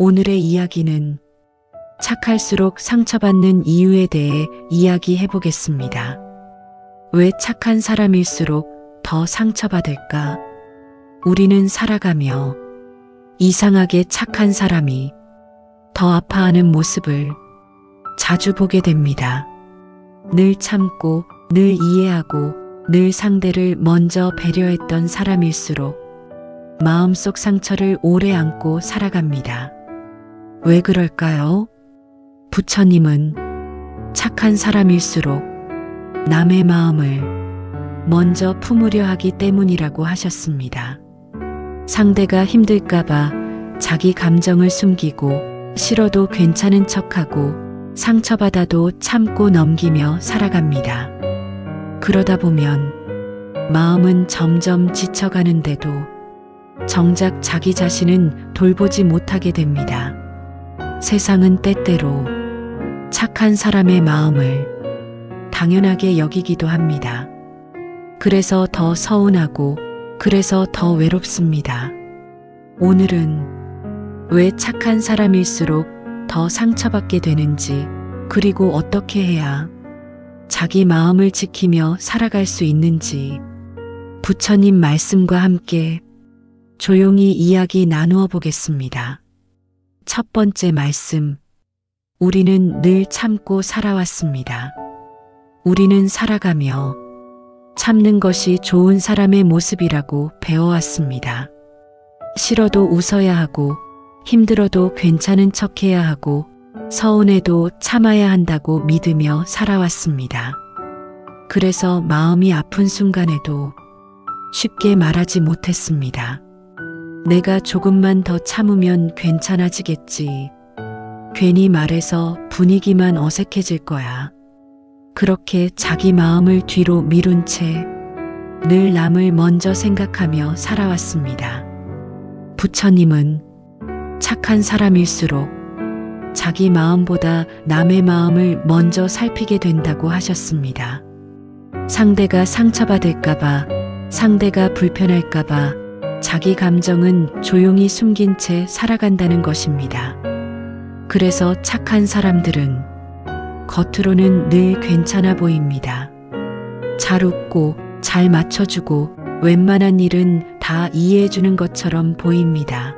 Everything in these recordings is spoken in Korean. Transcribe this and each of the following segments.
오늘의 이야기는 착할수록 상처받는 이유에 대해 이야기해 보겠습니다. 왜 착한 사람일수록 더 상처받을까? 우리는 살아가며 이상하게 착한 사람이 더 아파하는 모습을 자주 보게 됩니다. 늘 참고, 늘 이해하고, 늘 상대를 먼저 배려했던 사람일수록 마음속 상처를 오래 안고 살아갑니다. 왜 그럴까요? 부처님은 착한 사람일수록 남의 마음을 먼저 품으려 하기 때문이라고 하셨습니다. 상대가 힘들까봐 자기 감정을 숨기고 싫어도 괜찮은 척하고 상처받아도 참고 넘기며 살아갑니다. 그러다 보면 마음은 점점 지쳐가는데도 정작 자기 자신은 돌보지 못하게 됩니다. 세상은 때때로 착한 사람의 마음을 당연하게 여기기도 합니다. 그래서 더 서운하고 그래서 더 외롭습니다. 오늘은 왜 착한 사람일수록 더 상처받게 되는지, 그리고 어떻게 해야 자기 마음을 지키며 살아갈 수 있는지 부처님 말씀과 함께 조용히 이야기 나누어 보겠습니다. 첫 번째 말씀, 우리는 늘 참고 살아왔습니다. 우리는 살아가며 참는 것이 좋은 사람의 모습이라고 배워왔습니다. 싫어도 웃어야 하고, 힘들어도 괜찮은 척해야 하고, 서운해도 참아야 한다고 믿으며 살아왔습니다. 그래서 마음이 아픈 순간에도 쉽게 말하지 못했습니다. 내가 조금만 더 참으면 괜찮아지겠지. 괜히 말해서 분위기만 어색해질 거야. 그렇게 자기 마음을 뒤로 미룬 채 늘 남을 먼저 생각하며 살아왔습니다. 부처님은 착한 사람일수록 자기 마음보다 남의 마음을 먼저 살피게 된다고 하셨습니다. 상대가 상처받을까봐, 상대가 불편할까봐 자기 감정은 조용히 숨긴 채 살아간다는 것입니다. 그래서 착한 사람들은 겉으로는 늘 괜찮아 보입니다. 잘 웃고 잘 맞춰주고 웬만한 일은 다 이해해주는 것처럼 보입니다.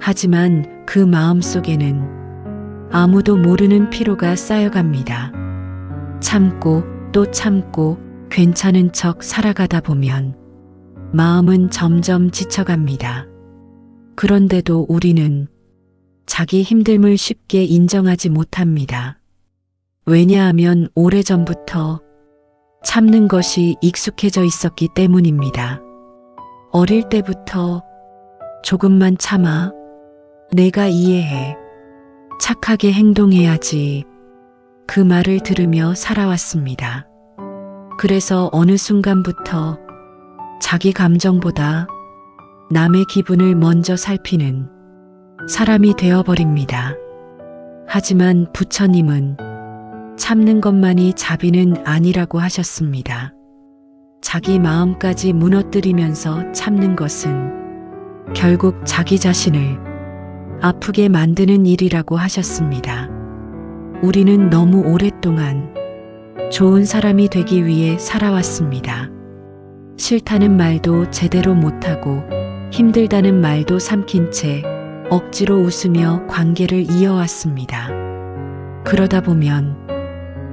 하지만 그 마음속에는 아무도 모르는 피로가 쌓여갑니다. 참고 또 참고 괜찮은 척 살아가다 보면 마음은 점점 지쳐갑니다. 그런데도 우리는 자기 힘듦을 쉽게 인정하지 못합니다. 왜냐하면 오래전부터 참는 것이 익숙해져 있었기 때문입니다. 어릴 때부터 조금만 참아, 내가 이해해, 착하게 행동해야지, 그 말을 들으며 살아왔습니다. 그래서 어느 순간부터 자기 감정보다 남의 기분을 먼저 살피는 사람이 되어버립니다. 하지만 부처님은 참는 것만이 자비는 아니라고 하셨습니다. 자기 마음까지 무너뜨리면서 참는 것은 결국 자기 자신을 아프게 만드는 일이라고 하셨습니다. 우리는 너무 오랫동안 좋은 사람이 되기 위해 살아왔습니다. 싫다는 말도 제대로 못하고 힘들다는 말도 삼킨 채 억지로 웃으며 관계를 이어왔습니다. 그러다 보면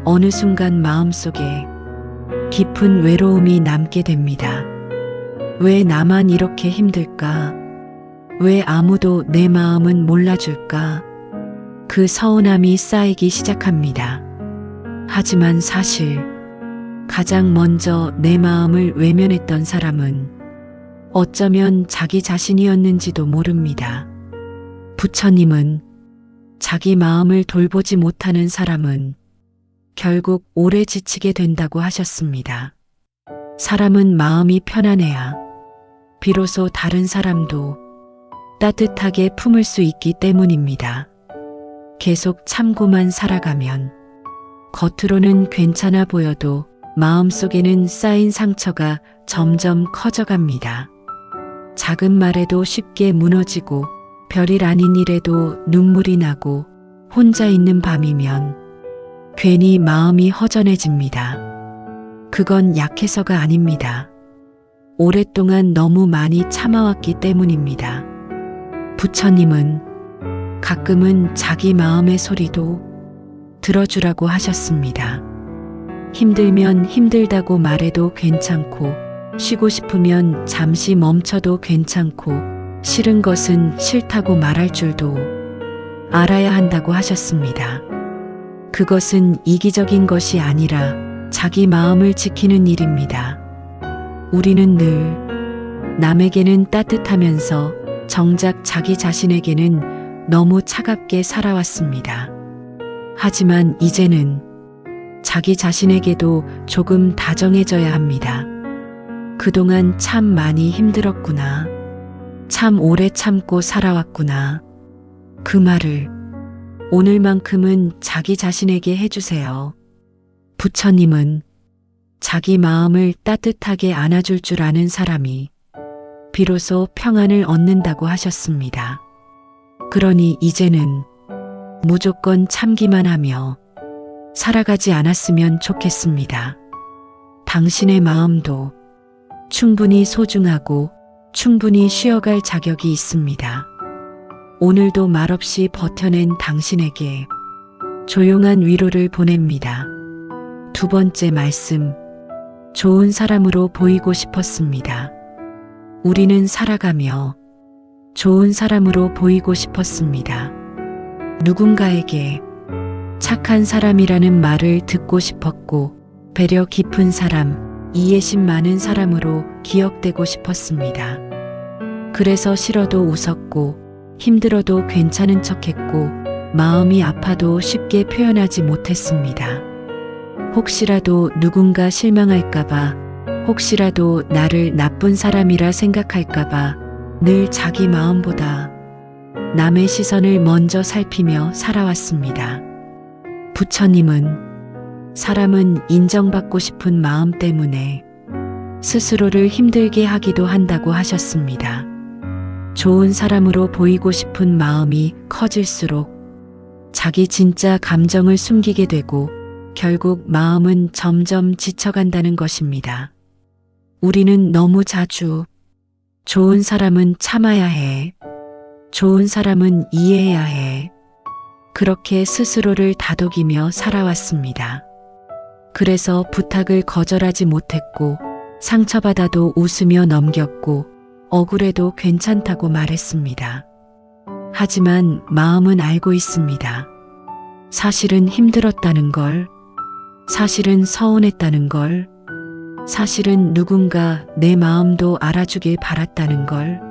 어느 순간 마음속에 깊은 외로움이 남게 됩니다. 왜 나만 이렇게 힘들까? 왜 아무도 내 마음은 몰라줄까? 그 서운함이 쌓이기 시작합니다. 하지만 사실 가장 먼저 내 마음을 외면했던 사람은 어쩌면 자기 자신이었는지도 모릅니다. 부처님은 자기 마음을 돌보지 못하는 사람은 결국 오래 지치게 된다고 하셨습니다. 사람은 마음이 편안해야 비로소 다른 사람도 따뜻하게 품을 수 있기 때문입니다. 계속 참고만 살아가면 겉으로는 괜찮아 보여도 마음속에는 쌓인 상처가 점점 커져갑니다. 작은 말에도 쉽게 무너지고 별일 아닌 일에도 눈물이 나고 혼자 있는 밤이면 괜히 마음이 허전해집니다. 그건 약해서가 아닙니다. 오랫동안 너무 많이 참아왔기 때문입니다. 부처님은 가끔은 자기 마음의 소리도 들어주라고 하셨습니다. 힘들면 힘들다고 말해도 괜찮고, 쉬고 싶으면 잠시 멈춰도 괜찮고, 싫은 것은 싫다고 말할 줄도 알아야 한다고 하셨습니다. 그것은 이기적인 것이 아니라 자기 마음을 지키는 일입니다. 우리는 늘 남에게는 따뜻하면서 정작 자기 자신에게는 너무 차갑게 살아왔습니다. 하지만 이제는 자기 자신에게도 조금 다정해져야 합니다. 그동안 참 많이 힘들었구나. 참 오래 참고 살아왔구나. 그 말을 오늘만큼은 자기 자신에게 해주세요. 부처님은 자기 마음을 따뜻하게 안아줄 줄 아는 사람이 비로소 평안을 얻는다고 하셨습니다. 그러니 이제는 무조건 참기만 하며 살아가지 않았으면 좋겠습니다. 당신의 마음도 충분히 소중하고 충분히 쉬어갈 자격이 있습니다. 오늘도 말없이 버텨낸 당신에게 조용한 위로를 보냅니다. 두 번째 말씀, 좋은 사람으로 보이고 싶었습니다. 우리는 살아가며 좋은 사람으로 보이고 싶었습니다. 누군가에게 착한 사람이라는 말을 듣고 싶었고, 배려 깊은 사람, 이해심 많은 사람으로 기억되고 싶었습니다. 그래서 싫어도 웃었고, 힘들어도 괜찮은 척했고, 마음이 아파도 쉽게 표현하지 못했습니다. 혹시라도 누군가 실망할까봐, 혹시라도 나를 나쁜 사람이라 생각할까봐 늘 자기 마음보다 남의 시선을 먼저 살피며 살아왔습니다. 부처님은 사람은 인정받고 싶은 마음 때문에 스스로를 힘들게 하기도 한다고 하셨습니다. 좋은 사람으로 보이고 싶은 마음이 커질수록 자기 진짜 감정을 숨기게 되고 결국 마음은 점점 지쳐간다는 것입니다. 우리는 너무 자주 좋은 사람은 참아야 해, 좋은 사람은 이해해야 해, 그렇게 스스로를 다독이며 살아왔습니다. 그래서 부탁을 거절하지 못했고, 상처받아도 웃으며 넘겼고, 억울해도 괜찮다고 말했습니다. 하지만 마음은 알고 있습니다. 사실은 힘들었다는 걸, 사실은 서운했다는 걸, 사실은 누군가 내 마음도 알아주길 바랐다는 걸.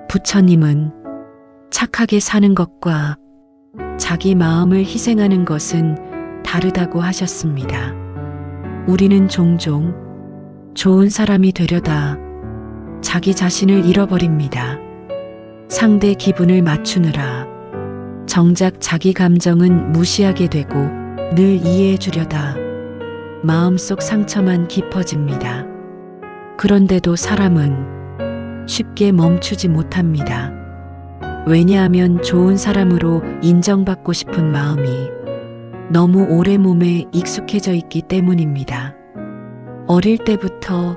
부처님은 착하게 사는 것과 자기 마음을 희생하는 것은 다르다고 하셨습니다. 우리는 종종 좋은 사람이 되려다 자기 자신을 잃어버립니다. 상대 기분을 맞추느라 정작 자기 감정은 무시하게 되고 늘 이해해 주려다 마음속 상처만 깊어집니다. 그런데도 사람은 쉽게 멈추지 못합니다. 왜냐하면 좋은 사람으로 인정받고 싶은 마음이 너무 오래 몸에 익숙해져 있기 때문입니다. 어릴 때부터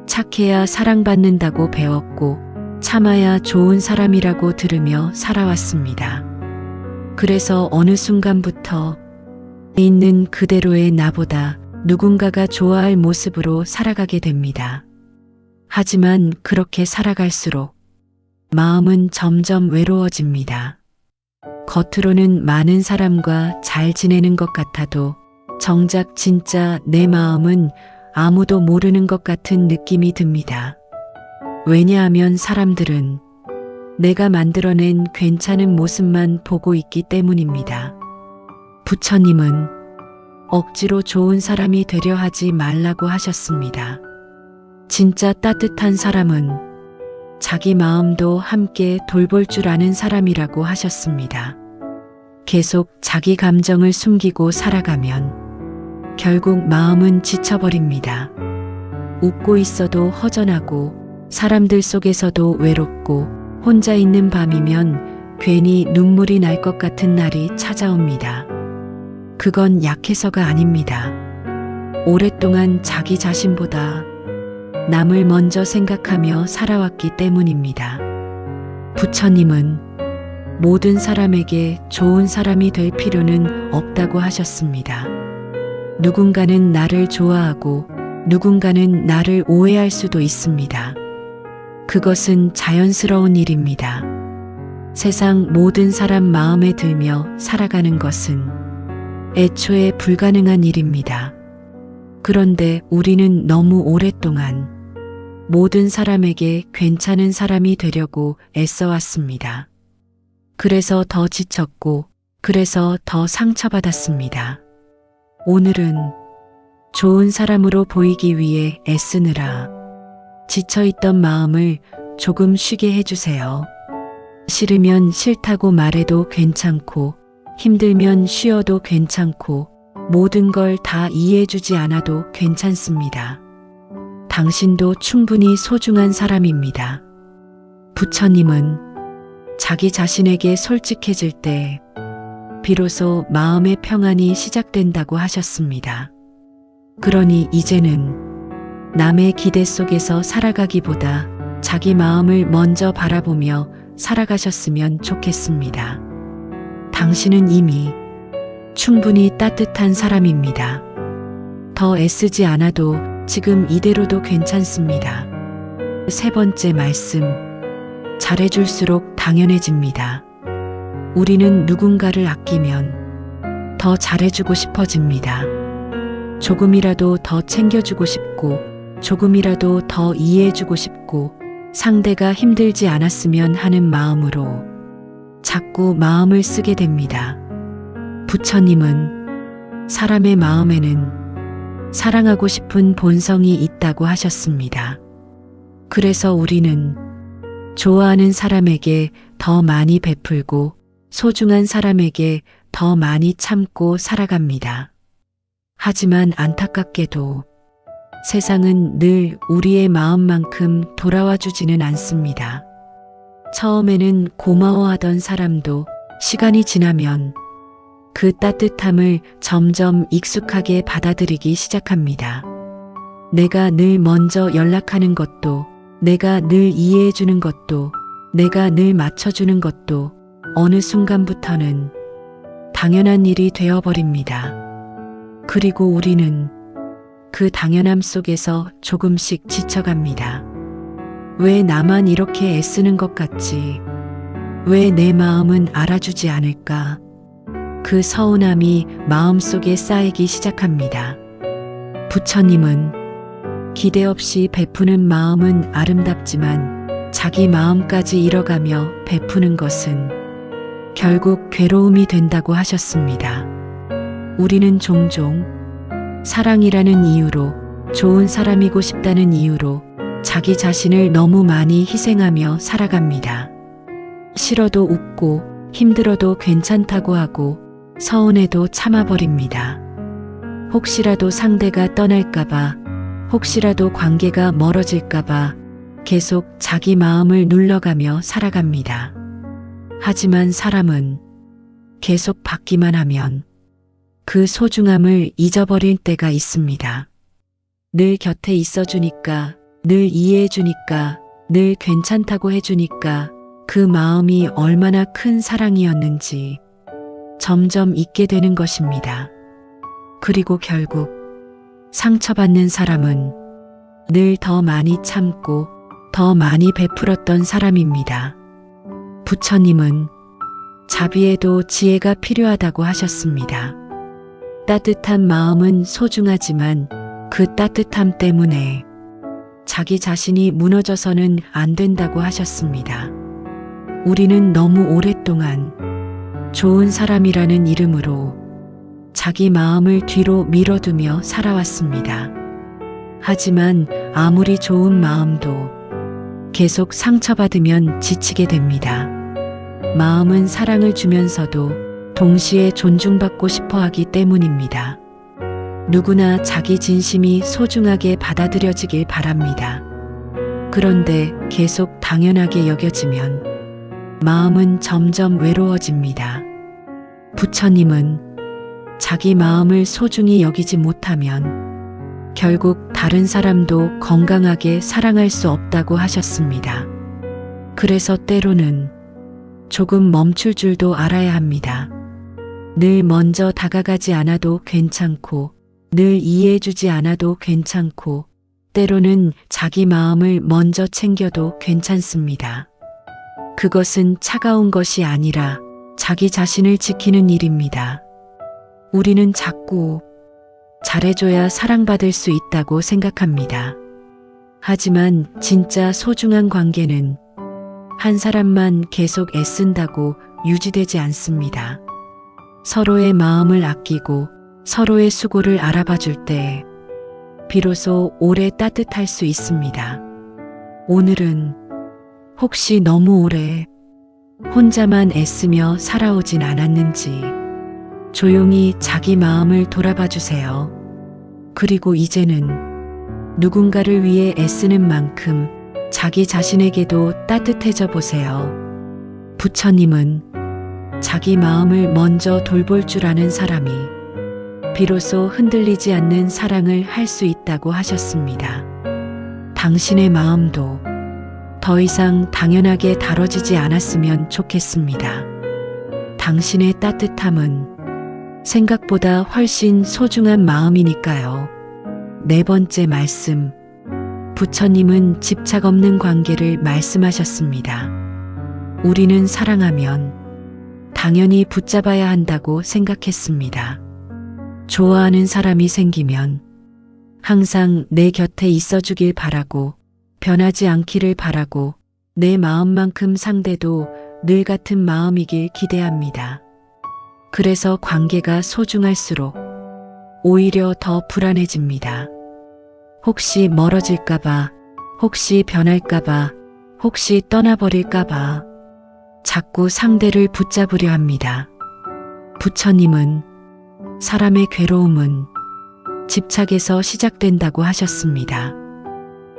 착해야 사랑받는다고 배웠고 참아야 좋은 사람이라고 들으며 살아왔습니다. 그래서 어느 순간부터 있는 그대로의 나보다 누군가가 좋아할 모습으로 살아가게 됩니다. 하지만 그렇게 살아갈수록 마음은 점점 외로워집니다. 겉으로는 많은 사람과 잘 지내는 것 같아도 정작 진짜 내 마음은 아무도 모르는 것 같은 느낌이 듭니다. 왜냐하면 사람들은 내가 만들어낸 괜찮은 모습만 보고 있기 때문입니다. 부처님은 억지로 좋은 사람이 되려 하지 말라고 하셨습니다. 진짜 따뜻한 사람은 자기 마음도 함께 돌볼 줄 아는 사람이라고 하셨습니다. 계속 자기 감정을 숨기고 살아가면 결국 마음은 지쳐버립니다. 웃고 있어도 허전하고 사람들 속에서도 외롭고 혼자 있는 밤이면 괜히 눈물이 날 것 같은 날이 찾아옵니다. 그건 약해서가 아닙니다. 오랫동안 자기 자신보다 남을 먼저 생각하며 살아왔기 때문입니다. 부처님은 모든 사람에게 좋은 사람이 될 필요는 없다고 하셨습니다. 누군가는 나를 좋아하고 누군가는 나를 오해할 수도 있습니다. 그것은 자연스러운 일입니다. 세상 모든 사람 마음에 들며 살아가는 것은 애초에 불가능한 일입니다. 그런데 우리는 너무 오랫동안 모든 사람에게 괜찮은 사람이 되려고 애써왔습니다. 그래서 더 지쳤고, 그래서 더 상처받았습니다. 오늘은 좋은 사람으로 보이기 위해 애쓰느라 지쳐있던 마음을 조금 쉬게 해주세요. 싫으면 싫다고 말해도 괜찮고, 힘들면 쉬어도 괜찮고, 모든 걸 다 이해해주지 않아도 괜찮습니다. 당신도 충분히 소중한 사람입니다. 부처님은 자기 자신에게 솔직해질 때 비로소 마음의 평안이 시작된다고 하셨습니다. 그러니 이제는 남의 기대 속에서 살아가기보다 자기 마음을 먼저 바라보며 살아가셨으면 좋겠습니다. 당신은 이미 충분히 따뜻한 사람입니다. 더 애쓰지 않아도 지금 이대로도 괜찮습니다. 세 번째 말씀, 잘해줄수록 당연해집니다. 우리는 누군가를 아끼면 더 잘해주고 싶어집니다. 조금이라도 더 챙겨주고 싶고, 조금이라도 더 이해해주고 싶고, 상대가 힘들지 않았으면 하는 마음으로 자꾸 마음을 쓰게 됩니다. 부처님은 사람의 마음에는 사랑하고 싶은 본성이 있다고 하셨습니다. 그래서 우리는 좋아하는 사람에게 더 많이 베풀고 소중한 사람에게 더 많이 참고 살아갑니다. 하지만 안타깝게도 세상은 늘 우리의 마음만큼 돌아와 주지는 않습니다. 처음에는 고마워하던 사람도 시간이 지나면 그 따뜻함을 점점 익숙하게 받아들이기 시작합니다. 내가 늘 먼저 연락하는 것도, 내가 늘 이해해주는 것도, 내가 늘 맞춰주는 것도 어느 순간부터는 당연한 일이 되어버립니다. 그리고 우리는 그 당연함 속에서 조금씩 지쳐갑니다. 왜 나만 이렇게 애쓰는 것 같지? 왜 내 마음은 알아주지 않을까? 그 서운함이 마음속에 쌓이기 시작합니다. 부처님은 기대 없이 베푸는 마음은 아름답지만 자기 마음까지 잃어가며 베푸는 것은 결국 괴로움이 된다고 하셨습니다. 우리는 종종 사랑이라는 이유로, 좋은 사람이고 싶다는 이유로 자기 자신을 너무 많이 희생하며 살아갑니다. 싫어도 웃고 힘들어도 괜찮다고 하고 서운해도 참아버립니다. 혹시라도 상대가 떠날까봐, 혹시라도 관계가 멀어질까봐 계속 자기 마음을 눌러가며 살아갑니다. 하지만 사람은 계속 받기만 하면 그 소중함을 잊어버릴 때가 있습니다. 늘 곁에 있어주니까, 늘 이해해주니까, 늘 괜찮다고 해주니까 그 마음이 얼마나 큰 사랑이었는지 점점 잊게 되는 것입니다. 그리고 결국 상처받는 사람은 늘 더 많이 참고 더 많이 베풀었던 사람입니다. 부처님은 자비에도 지혜가 필요하다고 하셨습니다. 따뜻한 마음은 소중하지만 그 따뜻함 때문에 자기 자신이 무너져서는 안 된다고 하셨습니다. 우리는 너무 오랫동안 좋은 사람이라는 이름으로 자기 마음을 뒤로 밀어두며 살아왔습니다. 하지만 아무리 좋은 마음도 계속 상처받으면 지치게 됩니다. 마음은 사랑을 주면서도 동시에 존중받고 싶어 하기 때문입니다. 누구나 자기 진심이 소중하게 받아들여지길 바랍니다. 그런데 계속 당연하게 여겨지면 마음은 점점 외로워집니다. 부처님은 자기 마음을 소중히 여기지 못하면 결국 다른 사람도 건강하게 사랑할 수 없다고 하셨습니다. 그래서 때로는 조금 멈출 줄도 알아야 합니다. 늘 먼저 다가가지 않아도 괜찮고, 늘 이해해주지 않아도 괜찮고, 때로는 자기 마음을 먼저 챙겨도 괜찮습니다. 그것은 차가운 것이 아니라 자기 자신을 지키는 일입니다. 우리는 자꾸 잘해줘야 사랑받을 수 있다고 생각합니다. 하지만 진짜 소중한 관계는 한 사람만 계속 애쓴다고 유지되지 않습니다. 서로의 마음을 아끼고 서로의 수고를 알아봐 줄 때 비로소 오래 따뜻할 수 있습니다. 오늘은 혹시 너무 오래 혼자만 애쓰며 살아오진 않았는지 조용히 자기 마음을 돌아봐 주세요. 그리고 이제는 누군가를 위해 애쓰는 만큼 자기 자신에게도 따뜻해져 보세요. 부처님은 자기 마음을 먼저 돌볼 줄 아는 사람이 비로소 흔들리지 않는 사랑을 할 수 있다고 하셨습니다. 당신의 마음도 더 이상 당연하게 다뤄지지 않았으면 좋겠습니다. 당신의 따뜻함은 생각보다 훨씬 소중한 마음이니까요. 네 번째 말씀. 부처님은 집착 없는 관계를 말씀하셨습니다. 우리는 사랑하면 당연히 붙잡아야 한다고 생각했습니다. 좋아하는 사람이 생기면 항상 내 곁에 있어 주길 바라고, 변하지 않기를 바라고, 내 마음만큼 상대도 늘 같은 마음이길 기대합니다. 그래서 관계가 소중할수록 오히려 더 불안해집니다. 혹시 멀어질까봐, 혹시 변할까봐, 혹시 떠나버릴까봐 자꾸 상대를 붙잡으려 합니다. 부처님은 사람의 괴로움은 집착에서 시작된다고 하셨습니다.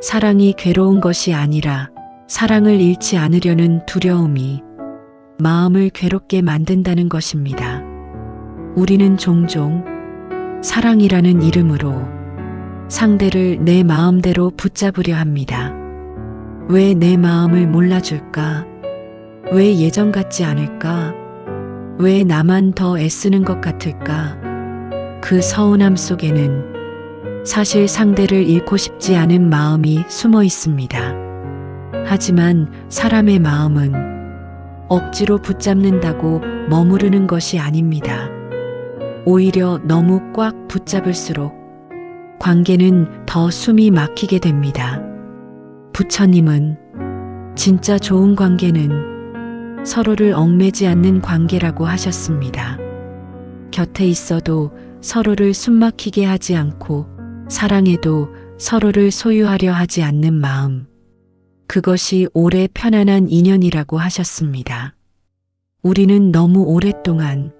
사랑이 괴로운 것이 아니라 사랑을 잃지 않으려는 두려움이 마음을 괴롭게 만든다는 것입니다. 우리는 종종 사랑이라는 이름으로 상대를 내 마음대로 붙잡으려 합니다. 왜 내 마음을 몰라줄까? 왜 예전 같지 않을까? 왜 나만 더 애쓰는 것 같을까? 그 서운함 속에는 사실 상대를 잃고 싶지 않은 마음이 숨어 있습니다. 하지만 사람의 마음은 억지로 붙잡는다고 머무르는 것이 아닙니다. 오히려 너무 꽉 붙잡을수록 관계는 더 숨이 막히게 됩니다. 부처님은 진짜 좋은 관계는 서로를 얽매지 않는 관계라고 하셨습니다. 곁에 있어도 서로를 숨막히게 하지 않고 사랑해도 서로를 소유하려 하지 않는 마음. 그것이 오래 편안한 인연이라고 하셨습니다. 우리는 너무 오랫동안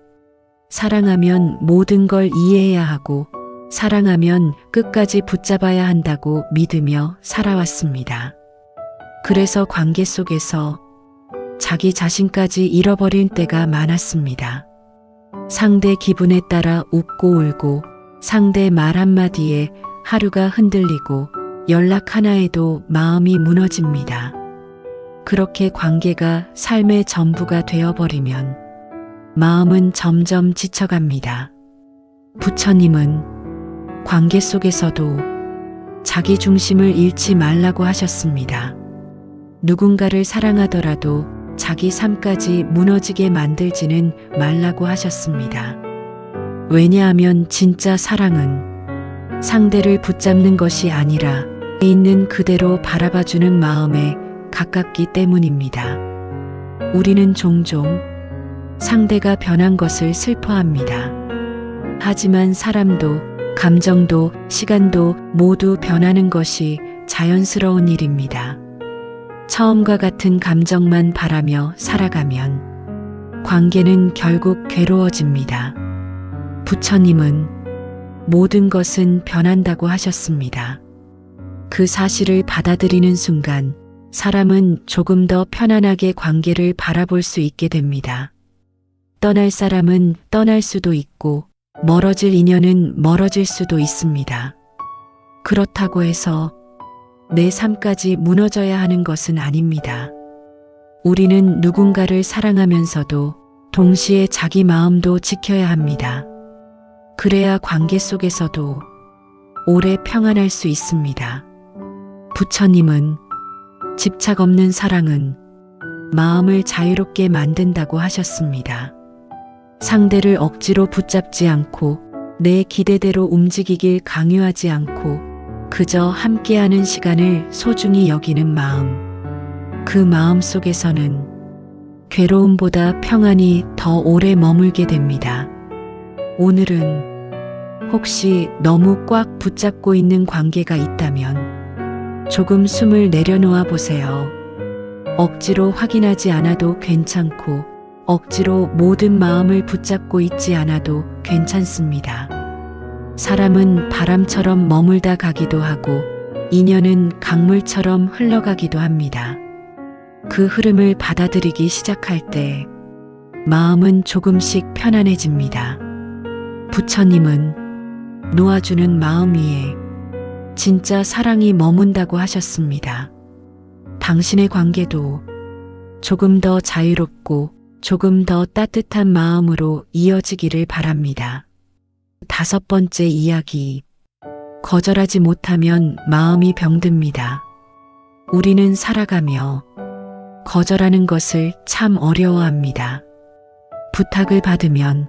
사랑하면 모든 걸 이해해야 하고 사랑하면 끝까지 붙잡아야 한다고 믿으며 살아왔습니다. 그래서 관계 속에서 자기 자신까지 잃어버린 때가 많았습니다. 상대 기분에 따라 웃고 울고 상대 말 한마디에 하루가 흔들리고 연락 하나에도 마음이 무너집니다. 그렇게 관계가 삶의 전부가 되어버리면 마음은 점점 지쳐갑니다. 부처님은 관계 속에서도 자기 중심을 잃지 말라고 하셨습니다. 누군가를 사랑하더라도 자기 삶까지 무너지게 만들지는 말라고 하셨습니다. 왜냐하면 진짜 사랑은 상대를 붙잡는 것이 아니라 있는 그대로 바라봐주는 마음에 가깝기 때문입니다. 우리는 종종 상대가 변한 것을 슬퍼합니다. 하지만 사람도, 감정도, 시간도 모두 변하는 것이 자연스러운 일입니다. 처음과 같은 감정만 바라며 살아가면 관계는 결국 괴로워집니다. 부처님은 모든 것은 변한다고 하셨습니다. 그 사실을 받아들이는 순간 사람은 조금 더 편안하게 관계를 바라볼 수 있게 됩니다. 떠날 사람은 떠날 수도 있고 멀어질 인연은 멀어질 수도 있습니다. 그렇다고 해서 내 삶까지 무너져야 하는 것은 아닙니다. 우리는 누군가를 사랑하면서도 동시에 자기 마음도 지켜야 합니다. 그래야 관계 속에서도 오래 평안할 수 있습니다. 부처님은 집착 없는 사랑은 마음을 자유롭게 만든다고 하셨습니다. 상대를 억지로 붙잡지 않고 내 기대대로 움직이길 강요하지 않고 그저 함께하는 시간을 소중히 여기는 마음. 그 마음 속에서는 괴로움보다 평안이 더 오래 머물게 됩니다. 오늘은 혹시 너무 꽉 붙잡고 있는 관계가 있다면 조금 숨을 내려놓아 보세요. 억지로 확인하지 않아도 괜찮고 억지로 모든 마음을 붙잡고 있지 않아도 괜찮습니다. 사람은 바람처럼 머물다 가기도 하고 인연은 강물처럼 흘러가기도 합니다. 그 흐름을 받아들이기 시작할 때 마음은 조금씩 편안해집니다. 부처님은 놓아주는 마음 위에 진짜 사랑이 머문다고 하셨습니다. 당신의 관계도 조금 더 자유롭고 조금 더 따뜻한 마음으로 이어지기를 바랍니다. 5번째 이야기. 거절하지 못하면 마음이 병듭니다. 우리는 살아가며 거절하는 것을 참 어려워합니다. 부탁을 받으면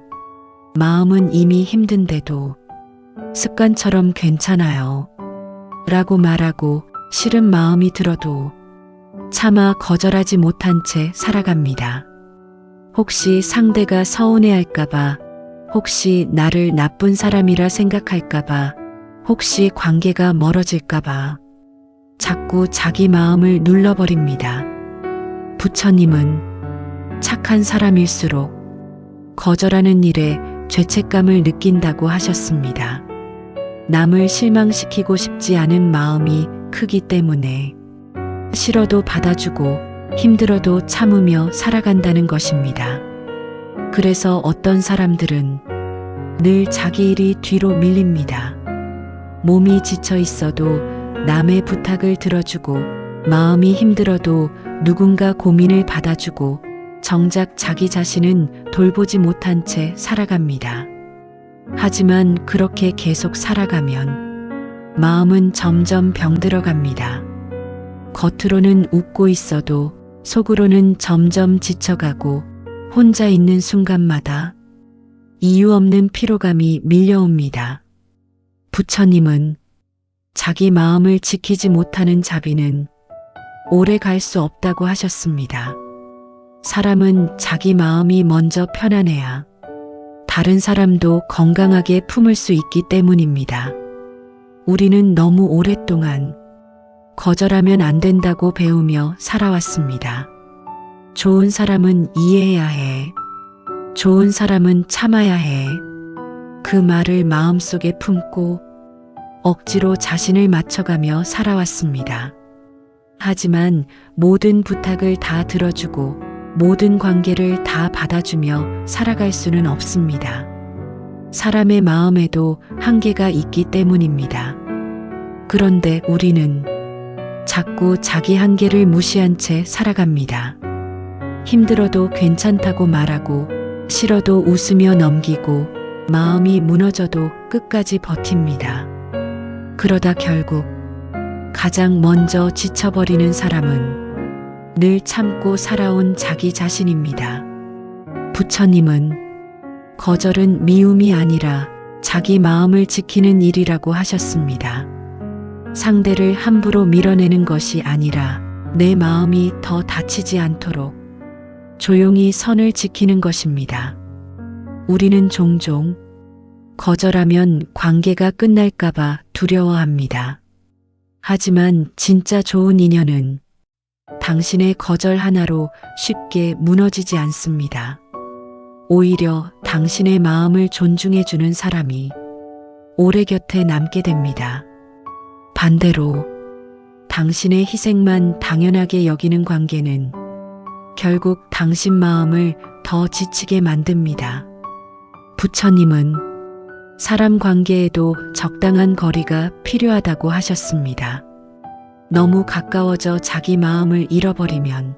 마음은 이미 힘든데도 습관처럼 괜찮아요 라고 말하고 싫은 마음이 들어도 차마 거절하지 못한 채 살아갑니다. 혹시 상대가 서운해할까봐, 혹시 나를 나쁜 사람이라 생각할까봐, 혹시 관계가 멀어질까봐 자꾸 자기 마음을 눌러버립니다. 부처님은 착한 사람일수록 거절하는 일에 죄책감을 느낀다고 하셨습니다. 남을 실망시키고 싶지 않은 마음이 크기 때문에 싫어도 받아주고 힘들어도 참으며 살아간다는 것입니다. 그래서 어떤 사람들은 늘 자기 일이 뒤로 밀립니다. 몸이 지쳐 있어도 남의 부탁을 들어주고 마음이 힘들어도 누군가 고민을 받아주고 정작 자기 자신은 돌보지 못한 채 살아갑니다. 하지만 그렇게 계속 살아가면 마음은 점점 병들어갑니다. 겉으로는 웃고 있어도 속으로는 점점 지쳐가고 혼자 있는 순간마다 이유 없는 피로감이 밀려옵니다. 부처님은 자기 마음을 지키지 못하는 자비는 오래 갈 수 없다고 하셨습니다. 사람은 자기 마음이 먼저 편안해야 다른 사람도 건강하게 품을 수 있기 때문입니다. 우리는 너무 오랫동안 거절하면 안 된다고 배우며 살아왔습니다. 좋은 사람은 이해해야 해. 좋은 사람은 참아야 해. 그 말을 마음속에 품고 억지로 자신을 맞춰가며 살아왔습니다. 하지만 모든 부탁을 다 들어주고 모든 관계를 다 받아주며 살아갈 수는 없습니다. 사람의 마음에도 한계가 있기 때문입니다. 그런데 우리는 자꾸 자기 한계를 무시한 채 살아갑니다. 힘들어도 괜찮다고 말하고 싫어도 웃으며 넘기고 마음이 무너져도 끝까지 버팁니다. 그러다 결국 가장 먼저 지쳐버리는 사람은 늘 참고 살아온 자기 자신입니다. 부처님은 거절은 미움이 아니라 자기 마음을 지키는 일이라고 하셨습니다. 상대를 함부로 밀어내는 것이 아니라 내 마음이 더 다치지 않도록 조용히 선을 지키는 것입니다. 우리는 종종 거절하면 관계가 끝날까봐 두려워합니다. 하지만 진짜 좋은 인연은 당신의 거절 하나로 쉽게 무너지지 않습니다. 오히려 당신의 마음을 존중해주는 사람이 오래 곁에 남게 됩니다. 반대로 당신의 희생만 당연하게 여기는 관계는 결국 당신 마음을 더 지치게 만듭니다. 부처님은 사람 관계에도 적당한 거리가 필요하다고 하셨습니다. 너무 가까워져 자기 마음을 잃어버리면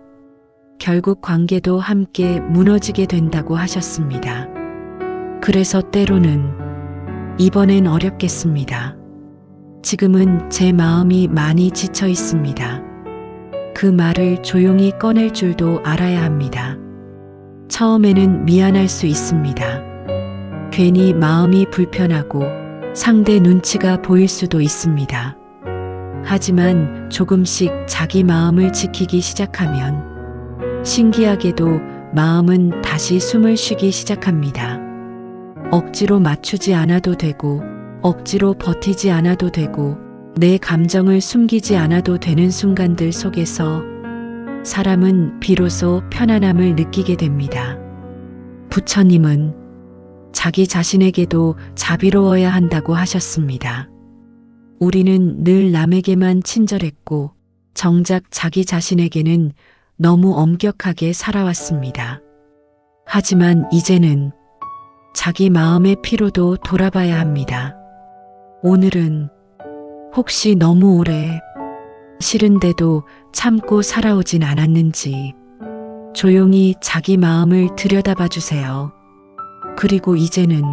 결국 관계도 함께 무너지게 된다고 하셨습니다. 그래서 때로는 이번엔 어렵겠습니다. 지금은 제 마음이 많이 지쳐 있습니다. 그 말을 조용히 꺼낼 줄도 알아야 합니다. 처음에는 미안할 수 있습니다. 괜히 마음이 불편하고 상대 눈치가 보일 수도 있습니다. 하지만 조금씩 자기 마음을 지키기 시작하면 신기하게도 마음은 다시 숨을 쉬기 시작합니다. 억지로 맞추지 않아도 되고 억지로 버티지 않아도 되고 내 감정을 숨기지 않아도 되는 순간들 속에서 사람은 비로소 편안함을 느끼게 됩니다. 부처님은 자기 자신에게도 자비로워야 한다고 하셨습니다. 우리는 늘 남에게만 친절했고 정작 자기 자신에게는 너무 엄격하게 살아왔습니다. 하지만 이제는 자기 마음의 피로도 돌아봐야 합니다. 오늘은 혹시 너무 오래 싫은데도 참고 살아오진 않았는지 조용히 자기 마음을 들여다봐 주세요. 그리고 이제는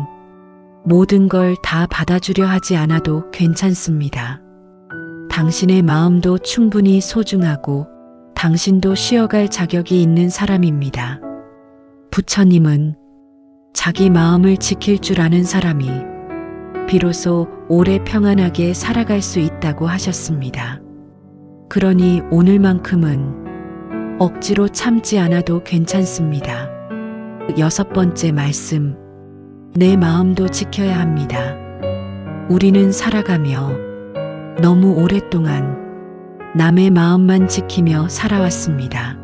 모든 걸 다 받아주려 하지 않아도 괜찮습니다. 당신의 마음도 충분히 소중하고 당신도 쉬어갈 자격이 있는 사람입니다. 부처님은 자기 마음을 지킬 줄 아는 사람이 비로소 오래 평안하게 살아갈 수 있다고 하셨습니다. 그러니 오늘만큼은 억지로 참지 않아도 괜찮습니다. 6번째 말씀, 내 마음도 지켜야 합니다. 우리는 살아가며 너무 오랫동안 남의 마음만 지키며 살아왔습니다.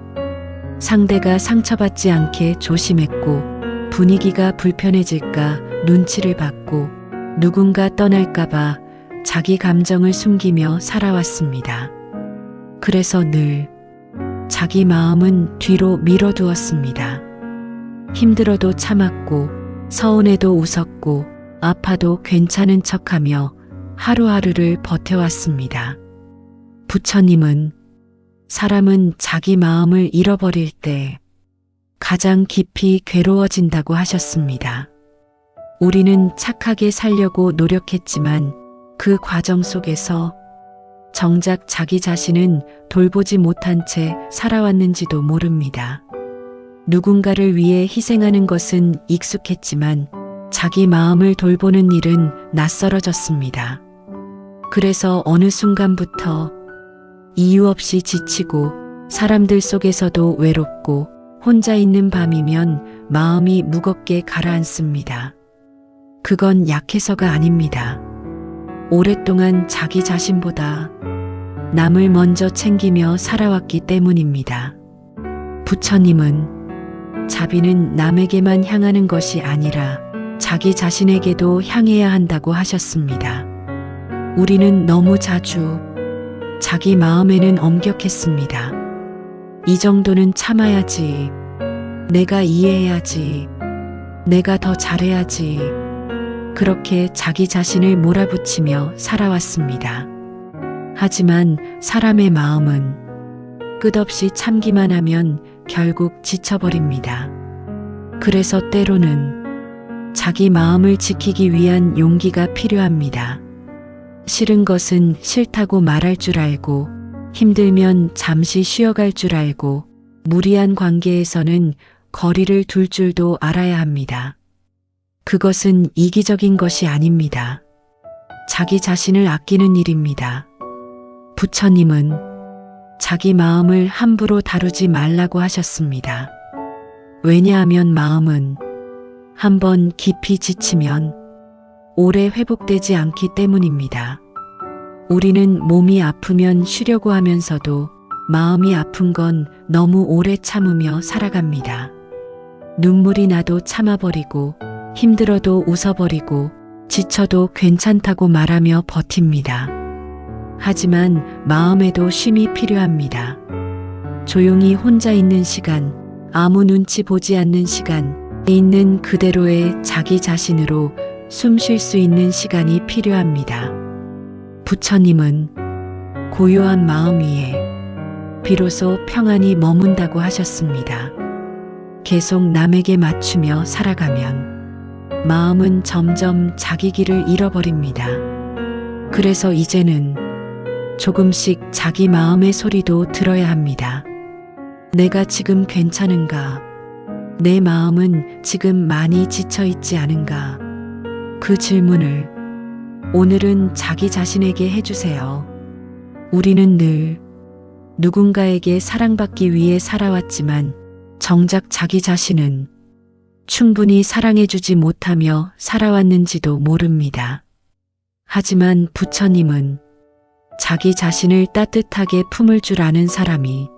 상대가 상처받지 않게 조심했고 분위기가 불편해질까 눈치를 받고 누군가 떠날까봐 자기 감정을 숨기며 살아왔습니다. 그래서 늘 자기 마음은 뒤로 밀어두었습니다. 힘들어도 참았고 서운해도 웃었고 아파도 괜찮은 척하며 하루하루를 버텨왔습니다. 부처님은 사람은 자기 마음을 잃어버릴 때 가장 깊이 괴로워진다고 하셨습니다. 우리는 착하게 살려고 노력했지만 그 과정 속에서 정작 자기 자신은 돌보지 못한 채 살아왔는지도 모릅니다. 누군가를 위해 희생하는 것은 익숙했지만 자기 마음을 돌보는 일은 낯설어졌습니다. 그래서 어느 순간부터 이유 없이 지치고 사람들 속에서도 외롭고 혼자 있는 밤이면 마음이 무겁게 가라앉습니다. 그건 약해서가 아닙니다. 오랫동안 자기 자신보다 남을 먼저 챙기며 살아왔기 때문입니다. 부처님은 자비는 남에게만 향하는 것이 아니라 자기 자신에게도 향해야 한다고 하셨습니다. 우리는 너무 자주 자기 마음에는 엄격했습니다. 이 정도는 참아야지, 내가 이해해야지, 내가 더 잘해야지, 그렇게 자기 자신을 몰아붙이며 살아왔습니다. 하지만 사람의 마음은 끝없이 참기만 하면 결국 지쳐버립니다. 그래서 때로는 자기 마음을 지키기 위한 용기가 필요합니다. 싫은 것은 싫다고 말할 줄 알고, 힘들면 잠시 쉬어갈 줄 알고, 무리한 관계에서는 거리를 둘 줄도 알아야 합니다. 그것은 이기적인 것이 아닙니다. 자기 자신을 아끼는 일입니다. 부처님은 자기 마음을 함부로 다루지 말라고 하셨습니다. 왜냐하면 마음은 한번 깊이 지치면 오래 회복되지 않기 때문입니다. 우리는 몸이 아프면 쉬려고 하면서도 마음이 아픈 건 너무 오래 참으며 살아갑니다. 눈물이 나도 참아버리고 힘들어도 웃어버리고 지쳐도 괜찮다고 말하며 버팁니다. 하지만 마음에도 쉼이 필요합니다. 조용히 혼자 있는 시간, 아무 눈치 보지 않는 시간, 있는 그대로의 자기 자신으로 숨 쉴 수 있는 시간이 필요합니다. 부처님은 고요한 마음 위에 비로소 평안이 머문다고 하셨습니다. 계속 남에게 맞추며 살아가면 마음은 점점 자기 길을 잃어버립니다. 그래서 이제는 조금씩 자기 마음의 소리도 들어야 합니다. 내가 지금 괜찮은가? 내 마음은 지금 많이 지쳐 있지 않은가? 그 질문을 오늘은 자기 자신에게 해주세요. 우리는 늘 누군가에게 사랑받기 위해 살아왔지만 정작 자기 자신은 충분히 사랑해주지 못하며 살아왔는지도 모릅니다. 하지만 부처님은 자기 자신을 따뜻하게 품을 줄 아는 사람이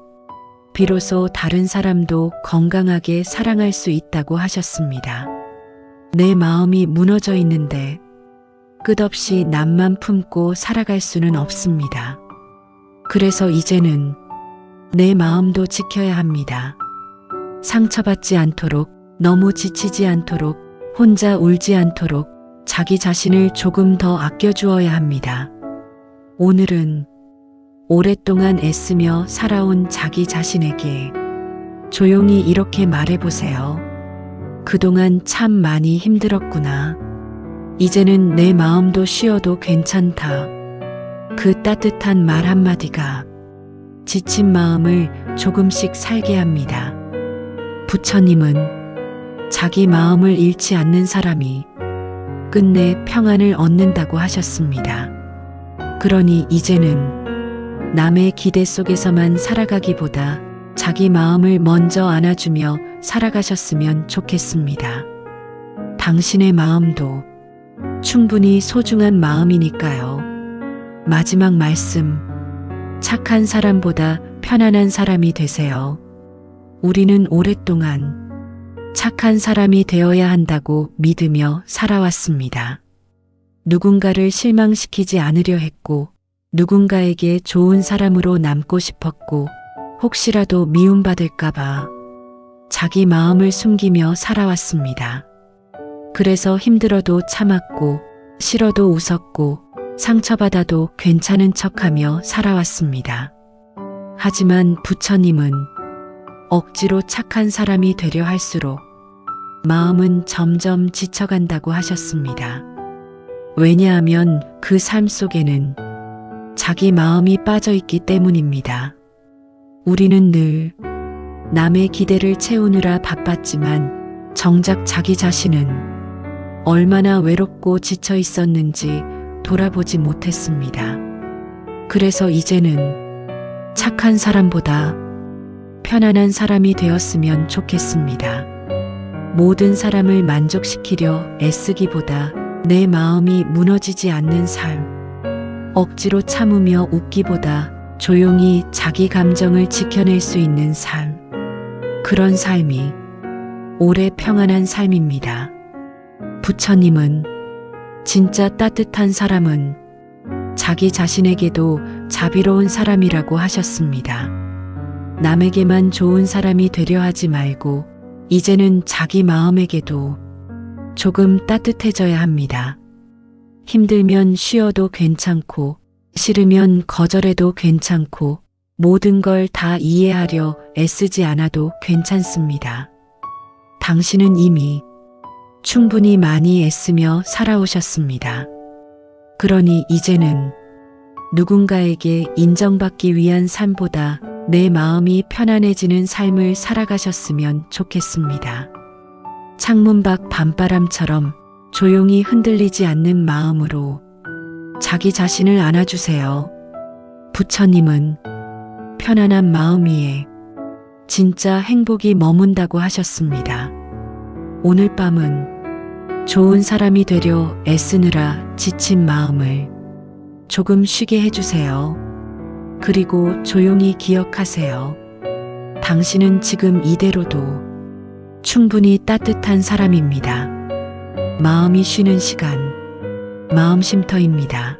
비로소 다른 사람도 건강하게 사랑할 수 있다고 하셨습니다. 내 마음이 무너져 있는데 끝없이 남만 품고 살아갈 수는 없습니다. 그래서 이제는 내 마음도 지켜야 합니다. 상처받지 않도록, 너무 지치지 않도록, 혼자 울지 않도록 자기 자신을 조금 더 아껴주어야 합니다. 오늘은 오랫동안 애쓰며 살아온 자기 자신에게 조용히 이렇게 말해보세요. 그동안 참 많이 힘들었구나. 이제는 내 마음도 쉬어도 괜찮다. 그 따뜻한 말 한마디가 지친 마음을 조금씩 살게 합니다. 부처님은 자기 마음을 잃지 않는 사람이 끝내 평안을 얻는다고 하셨습니다. 그러니 이제는 남의 기대 속에서만 살아가기보다 자기 마음을 먼저 안아주며 살아가셨으면 좋겠습니다. 당신의 마음도 충분히 소중한 마음이니까요. 마지막 말씀, 착한 사람보다 편안한 사람이 되세요. 우리는 오랫동안 착한 사람이 되어야 한다고 믿으며 살아왔습니다. 누군가를 실망시키지 않으려 했고, 누군가에게 좋은 사람으로 남고 싶었고, 혹시라도 미움받을까봐 자기 마음을 숨기며 살아왔습니다. 그래서 힘들어도 참았고, 싫어도 웃었고, 상처받아도 괜찮은 척하며 살아왔습니다. 하지만 부처님은 억지로 착한 사람이 되려 할수록 마음은 점점 지쳐간다고 하셨습니다. 왜냐하면 그 삶 속에는 자기 마음이 빠져 있기 때문입니다. 우리는 늘 남의 기대를 채우느라 바빴지만 정작 자기 자신은 얼마나 외롭고 지쳐 있었는지 돌아보지 못했습니다. 그래서 이제는 착한 사람보다 편안한 사람이 되었으면 좋겠습니다. 모든 사람을 만족시키려 애쓰기보다 내 마음이 무너지지 않는 삶, 억지로 참으며 웃기보다 조용히 자기 감정을 지켜낼 수 있는 삶, 그런 삶이 오래 평안한 삶입니다. 부처님은 진짜 따뜻한 사람은 자기 자신에게도 자비로운 사람이라고 하셨습니다. 남에게만 좋은 사람이 되려 하지 말고 이제는 자기 마음에게도 조금 따뜻해져야 합니다. 힘들면 쉬어도 괜찮고 싫으면 거절해도 괜찮고 모든 걸 다 이해하려 애쓰지 않아도 괜찮습니다. 당신은 이미 충분히 많이 애쓰며 살아오셨습니다. 그러니 이제는 누군가에게 인정받기 위한 삶보다 내 마음이 편안해지는 삶을 살아가셨으면 좋겠습니다. 창문 밖 밤바람처럼 조용히 흔들리지 않는 마음으로 자기 자신을 안아주세요. 부처님은 편안한 마음 위에 진짜 행복이 머문다고 하셨습니다. 오늘 밤은 좋은 사람이 되려 애쓰느라 지친 마음을 조금 쉬게 해주세요. 그리고 조용히 기억하세요. 당신은 지금 이대로도 충분히 따뜻한 사람입니다. 마음이 쉬는 시간, 마음쉼터입니다.